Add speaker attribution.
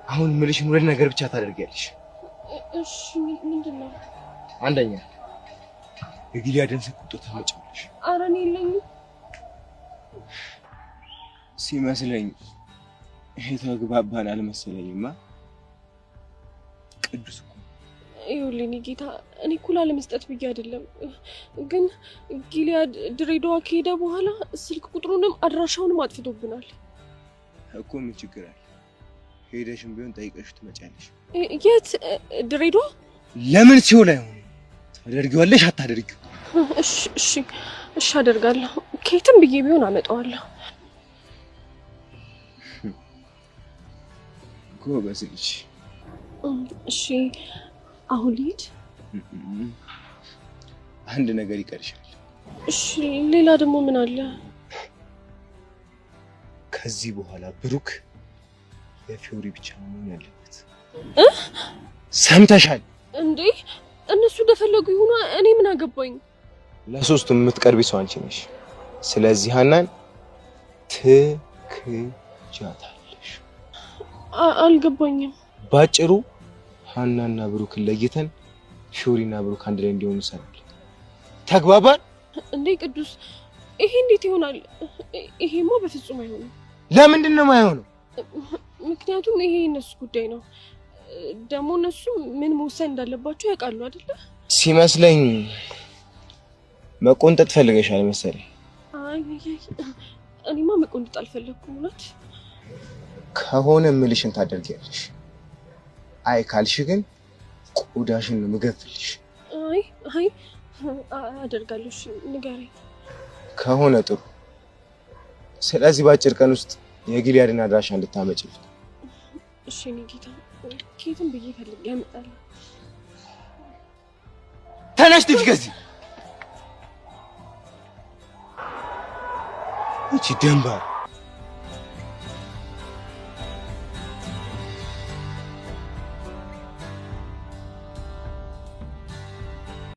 Speaker 1: አሁን ምልሽን ወደ ነገር ብቻ ታደርጊያለሽ።
Speaker 2: እሺ ምንድነው?
Speaker 1: አንደኛ የጊልያድን ስልክ ቁጥር ታመጪልሽ።
Speaker 2: ኧረ እኔ የለኝም።
Speaker 1: ሲመስለኝ የተግባባን አልመሰለኝማ። ቅዱስ እኮ
Speaker 2: ይኸውልኝ ጌታ፣ እኔ እኮ ላለመስጠት ብዬ አይደለም፣ ግን ጊልያድ ድሬዳዋ ከሄደ በኋላ ስልክ ቁጥሩንም አድራሻውንም አጥፍቶብናል
Speaker 1: እኮ። ምን ችግር አለ? ሄደሽም ቢሆን ጠይቀሽ ትመጫለሽ።
Speaker 2: የት? ድሬዳዋ?
Speaker 1: ለምን ሲሆን አይሆንም? ታደርጊዋለሽ አታደርጊው?
Speaker 2: እሺ አደርጋለሁ። ከየትም ብዬ ቢሆን አመጣዋለሁ።
Speaker 1: ጎበዝ ልጅ።
Speaker 2: እሺ አሁን ልሂድ?
Speaker 1: አንድ ነገር ይቀርሻል።
Speaker 2: እሺ ሌላ ደግሞ ምን አለ?
Speaker 1: ከዚህ በኋላ ብሩክ የፊዮሪ ብቻ ነው ያለበት። ሰምተሻል
Speaker 2: እንዴ? እነሱ እንደፈለጉ ይሁኑ፣ እኔ ምን አገባኝ?
Speaker 1: ለሶስቱም የምትቀርቢ ሰው አንቺ ነሽ። ስለዚህ ሀናን ትክጃታለሽ።
Speaker 2: አልገባኝም።
Speaker 1: ባጭሩ ሀናና ብሩክን ለይተን ፊዮሪና ብሩክ አንድ ላይ እንዲሆኑ ሰራለን። ተግባባን?
Speaker 2: እንዴ ቅዱስ፣ ይሄ እንዴት ይሆናል? ይሄማ በፍጹም አይሆንም።
Speaker 1: ለምንድን ነው የማይሆነው?
Speaker 2: ምክንያቱም ይሄ እነሱ ጉዳይ ነው። ደግሞ እነሱ ምን መወሰን እንዳለባቸው ያውቃሉ አይደለ?
Speaker 1: ሲመስለኝ መቆንጠጥ ፈልገሻል መሰለኝ።
Speaker 2: አይ እኔማ መቆንጠጥ አልፈለኩም። እውነት
Speaker 1: ከሆነ ምልሽን ታደርጊያለሽ። አይ ካልሽ ግን ቆዳሽን ነው የምገፍልሽ።
Speaker 2: አይ አደርጋለሁ። እሺ ንገረኝ።
Speaker 1: ከሆነ ጥሩ። ስለዚህ በአጭር ቀን ውስጥ የጊልያድን አድራሻ እንድታመጪልኝ።
Speaker 2: እሺ እኔ ጌታ፣ ከየትም ብዬ ፈልጌ ያመጣል።
Speaker 1: ተነሽ ጥፊ ከዚህ። እቺ ደንባ